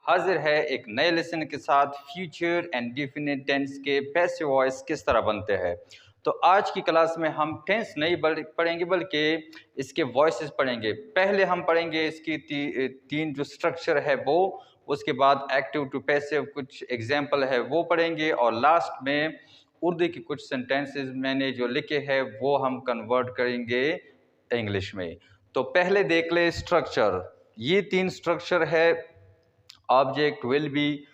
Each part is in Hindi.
हाजिर है एक नए लेसन के साथ फ्यूचर एंड डेफिनिट टेंस के पैसिव वॉइस किस तरह बनते हैं। तो आज की क्लास में हम टेंस नहीं पढ़ेंगे बल्कि इसके वॉइसेस पढ़ेंगे। पहले हम पढ़ेंगे इसकी तीन जो स्ट्रक्चर है वो, उसके बाद एक्टिव टू पैसिव कुछ एग्जाम्पल है वो पढ़ेंगे, और लास्ट में उर्दू के कुछ सेंटेंसेस मैंने जो लिखे हैं वो हम कन्वर्ट करेंगे इंग्लिश में। तो पहले देख ले स्ट्रक्चर। ये तीन स्ट्रक्चर है: ऑब्जेक्ट, विल बी,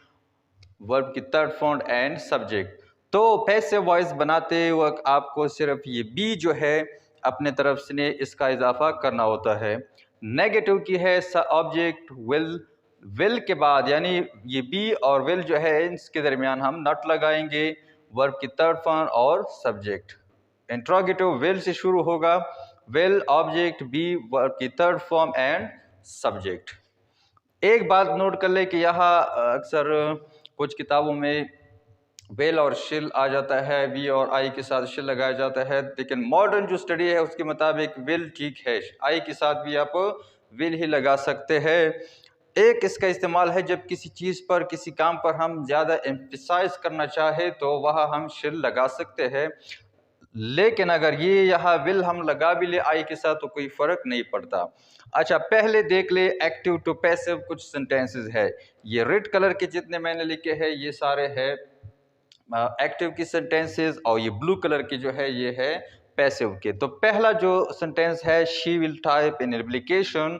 वर्ब की थर्ड फॉर्म एंड सब्जेक्ट। तो पैसिव वॉइस बनाते वक्त आपको सिर्फ ये बी जो है अपने तरफ से इसका इजाफा करना होता है। नेगेटिव की है ऑब्जेक्ट, विल के बाद यानी ये बी और विल जो है इसके दरमियान हम नॉट लगाएंगे, वर्ब की थर्ड फॉर्म और सब्जेक्ट। इंट्रोगेटिव विल से शुरू होगा, विल, ऑब्जेक्ट, बी, वर्ब की थर्ड फॉर्म एंड सब्जेक्ट। एक बात नोट कर ले कि यहाँ अक्सर कुछ किताबों में विल और शिल आ जाता है, वी और आई के साथ शिल लगाया जाता है, लेकिन मॉडर्न जो स्टडी है उसके मुताबिक विल ठीक है, आई के साथ भी आप विल ही लगा सकते हैं। एक इसका इस्तेमाल है जब किसी चीज़ पर, किसी काम पर हम ज़्यादा एम्फसाइज करना चाहे तो वहाँ हम शिल लगा सकते हैं, लेकिन अगर ये यहाँ विल हम लगा भी ले आई के साथ तो कोई फ़र्क नहीं पड़ता। अच्छा, पहले देख ले एक्टिव टू पैसिव कुछ सेंटेंसेस है। ये रेड कलर के जितने मैंने लिखे हैं ये सारे हैं एक्टिव की सेंटेंसेस, और ये ब्लू कलर की जो है ये है पैसिव के। तो पहला जो सेंटेंस है, she will type in application.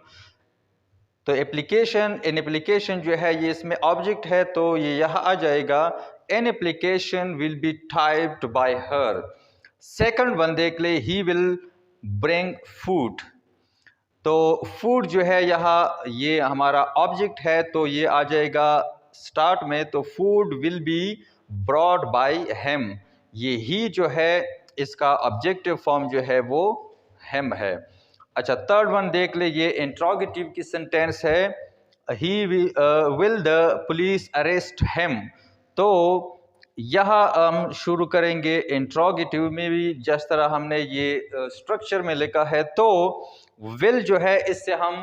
तो इन एप्लीकेशन जो है ये इसमें ऑब्जेक्ट है तो ये यहाँ आ जाएगा, an application will be typed bye her. Second one देख ले, ही विल ब्रिंग फूड। तो फूड जो है यहाँ ये हमारा ऑब्जेक्ट है तो ये आ जाएगा स्टार्ट में, तो food will be brought by him. ये ही जो है इसका ऑब्जेक्टिव फॉर्म जो है वो हिम है। अच्छा, थर्ड वन देख ले, ये इंट्रोगेटिव की सेंटेंस है, he will the police arrest him. तो यहाँ हम शुरू करेंगे इंट्रोगेटिव में भी जिस तरह हमने ये स्ट्रक्चर में लिखा है। तो विल जो है इससे हम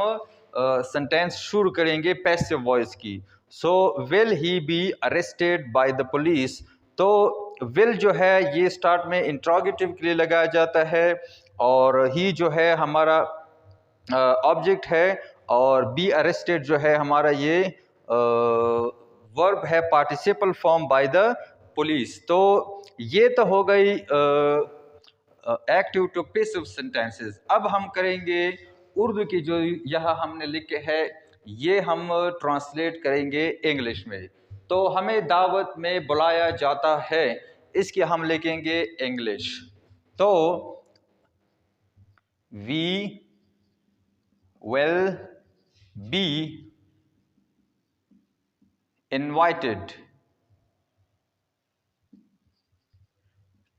सेंटेंस शुरू करेंगे पैसिव वॉइस की। So will he be arrested by the police. तो विल जो है ये स्टार्ट में इंट्रोगेटिव के लिए लगाया जाता है, और ही जो है हमारा ऑब्जेक्ट है, और बी अरेस्टेड जो है हमारा ये वर्ब है, participle form by the police. तो ये तो हो गई एक्टिव टू पैसिव सेंटेंसेस। अब हम करेंगे उर्दू की जो यहाँ हमने लिखे है ये हम ट्रांसलेट करेंगे इंग्लिश में। तो हमें दावत में बुलाया जाता है, इसकी हम लिखेंगे इंग्लिश। तो we will be invited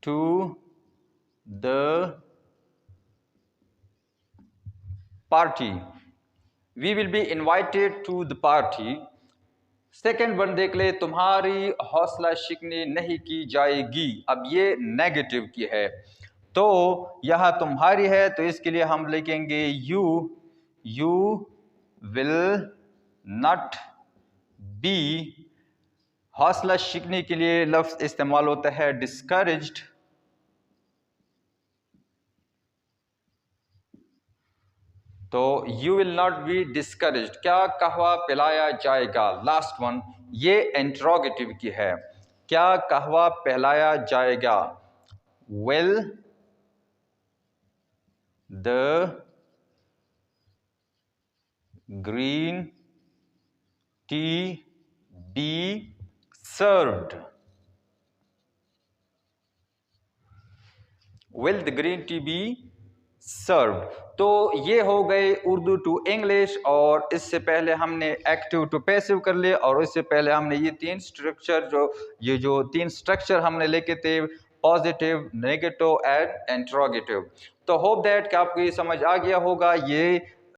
to the party. We will be invited to the party. Second one देख ले, तुम्हारी हौसला शिकनी नहीं की जाएगी। अब ये नेगेटिव की है, तो यहाँ तुम्हारी है तो इसके लिए हम लिखेंगे यू विल नॉट बी। हौसला शिकनी के लिए लफ्ज इस्तेमाल होता है डिस्करेज्ड। तो you will not be discouraged. क्या कहवा पिलाया जाएगा? लास्ट वन ये इंट्रोगेटिव की है, क्या कहवा पिलाया जाएगा? Will the green tea be served? Will the green tea be served. तो ये हो गए उर्दू टू इंग्लिश, और इससे पहले हमने एक्टिव टू पैसिव कर लिए, और इससे पहले हमने ये तीन स्ट्रक्चर जो तीन स्ट्रक्चर हमने लेके थे, पॉजिटिव, नेगेटिव एंड इंट्रोगेटिव। तो होप दैट कि आपको ये समझ आ गया होगा। ये